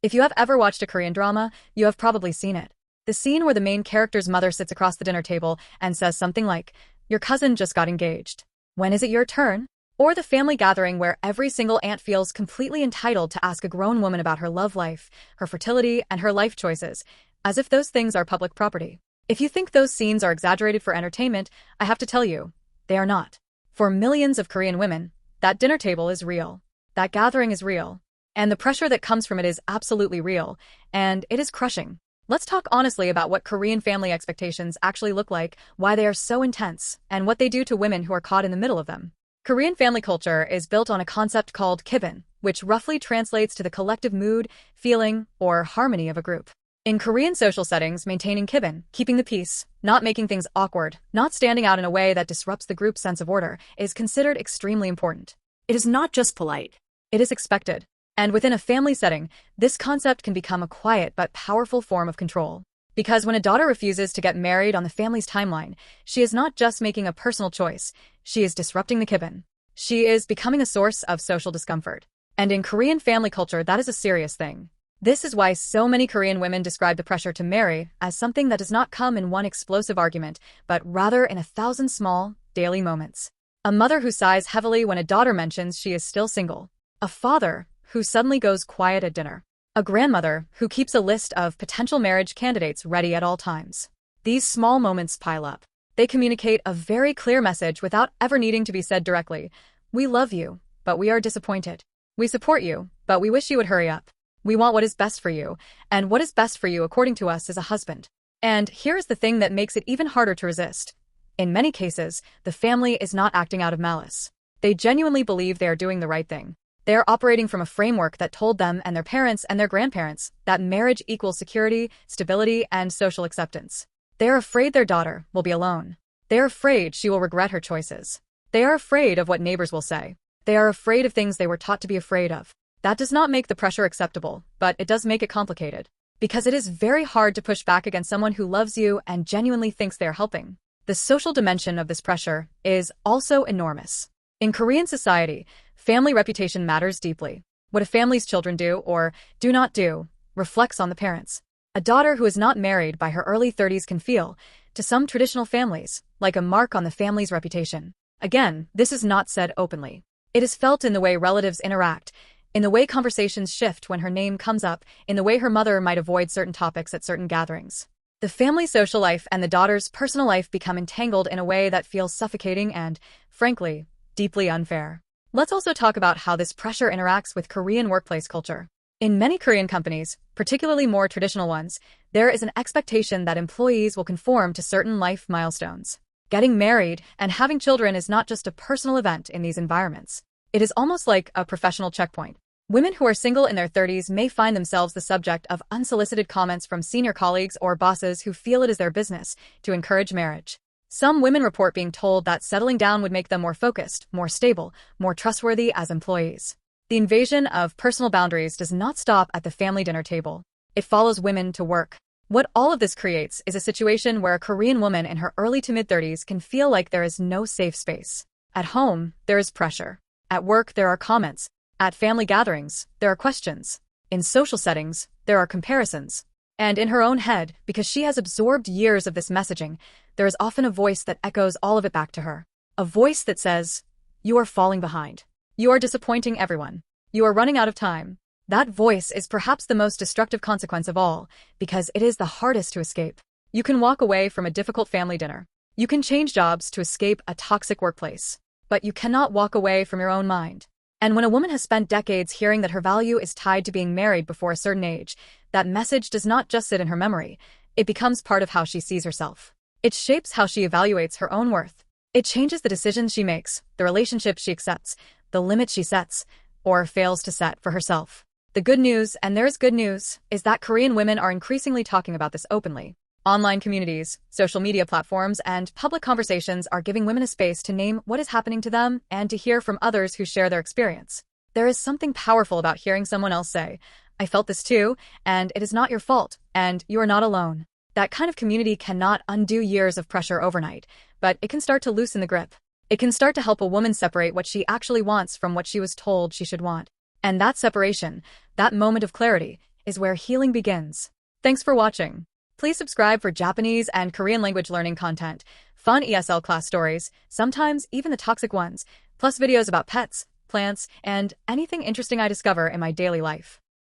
If you have ever watched a Korean drama, you have probably seen it. The scene where the main character's mother sits across the dinner table and says something like, "Your cousin just got engaged. When is it your turn?" Or the family gathering where every single aunt feels completely entitled to ask a grown woman about her love life, her fertility, and her life choices, as if those things are public property. If you think those scenes are exaggerated for entertainment, I have to tell you, they are not. For millions of Korean women, that dinner table is real. That gathering is real. And the pressure that comes from it is absolutely real, and it is crushing. Let's talk honestly about what Korean family expectations actually look like, why they are so intense, and what they do to women who are caught in the middle of them. Korean family culture is built on a concept called kibun, which roughly translates to the collective mood, feeling, or harmony of a group. In Korean social settings, maintaining kibun, keeping the peace, not making things awkward, not standing out in a way that disrupts the group's sense of order, is considered extremely important. It is not just polite. It is expected. And within a family setting, this concept can become a quiet but powerful form of control. Because when a daughter refuses to get married on the family's timeline, she is not just making a personal choice, she is disrupting the kibun. She is becoming a source of social discomfort. And in Korean family culture, that is a serious thing. This is why so many Korean women describe the pressure to marry as something that does not come in one explosive argument, but rather in 1,000 small, daily moments. A mother who sighs heavily when a daughter mentions she is still single. A father who suddenly goes quiet at dinner. A grandmother who keeps a list of potential marriage candidates ready at all times. These small moments pile up. They communicate a very clear message without ever needing to be said directly. We love you, but we are disappointed. We support you, but we wish you would hurry up. We want what is best for you, and what is best for you according to us is a husband. And here is the thing that makes it even harder to resist. In many cases, the family is not acting out of malice. They genuinely believe they are doing the right thing. They are operating from a framework that told them and their parents and their grandparents that marriage equals security, stability, and social acceptance. They are afraid their daughter will be alone. They are afraid she will regret her choices. They are afraid of what neighbors will say. They are afraid of things they were taught to be afraid of. That does not make the pressure acceptable, but it does make it complicated. Because it is very hard to push back against someone who loves you and genuinely thinks they are helping. The social dimension of this pressure is also enormous. In Korean society, family reputation matters deeply. What a family's children do or do not do reflects on the parents. A daughter who is not married by her early 30s can feel, to some traditional families, like a mark on the family's reputation. Again, this is not said openly. It is felt in the way relatives interact, in the way conversations shift when her name comes up, in the way her mother might avoid certain topics at certain gatherings. The family's social life and the daughter's personal life become entangled in a way that feels suffocating and, frankly, deeply unfair. Let's also talk about how this pressure interacts with Korean workplace culture. In many Korean companies, particularly more traditional ones, there is an expectation that employees will conform to certain life milestones. Getting married and having children is not just a personal event in these environments. It is almost like a professional checkpoint. Women who are single in their 30s may find themselves the subject of unsolicited comments from senior colleagues or bosses who feel it is their business to encourage marriage. Some women report being told that settling down would make them more focused, more stable, more trustworthy as employees. The invasion of personal boundaries does not stop at the family dinner table. It follows women to work. What all of this creates is a situation where a Korean woman in her early to mid-30s can feel like there is no safe space. At home, there is pressure. At work, there are comments. At family gatherings, there are questions. In social settings, there are comparisons. And in her own head, because she has absorbed years of this messaging, there is often a voice that echoes all of it back to her. A voice that says, "You are falling behind. You are disappointing everyone. You are running out of time." That voice is perhaps the most destructive consequence of all, because it is the hardest to escape. You can walk away from a difficult family dinner. You can change jobs to escape a toxic workplace. But you cannot walk away from your own mind. And when a woman has spent decades hearing that her value is tied to being married before a certain age, that message does not just sit in her memory. It becomes part of how she sees herself. It shapes how she evaluates her own worth. It changes the decisions she makes, the relationships she accepts, the limits she sets, or fails to set for herself. The good news, and there is good news, is that Korean women are increasingly talking about this openly. Online communities, social media platforms, and public conversations are giving women a space to name what is happening to them and to hear from others who share their experience. There is something powerful about hearing someone else say, "I felt this too, and it is not your fault, and you are not alone." That kind of community cannot undo years of pressure overnight, but it can start to loosen the grip. It can start to help a woman separate what she actually wants from what she was told she should want. And that separation, that moment of clarity, is where healing begins. Thanks for watching. Please subscribe for Japanese and Korean language learning content, fun ESL class stories, sometimes even the toxic ones, plus videos about pets, plants, and anything interesting I discover in my daily life.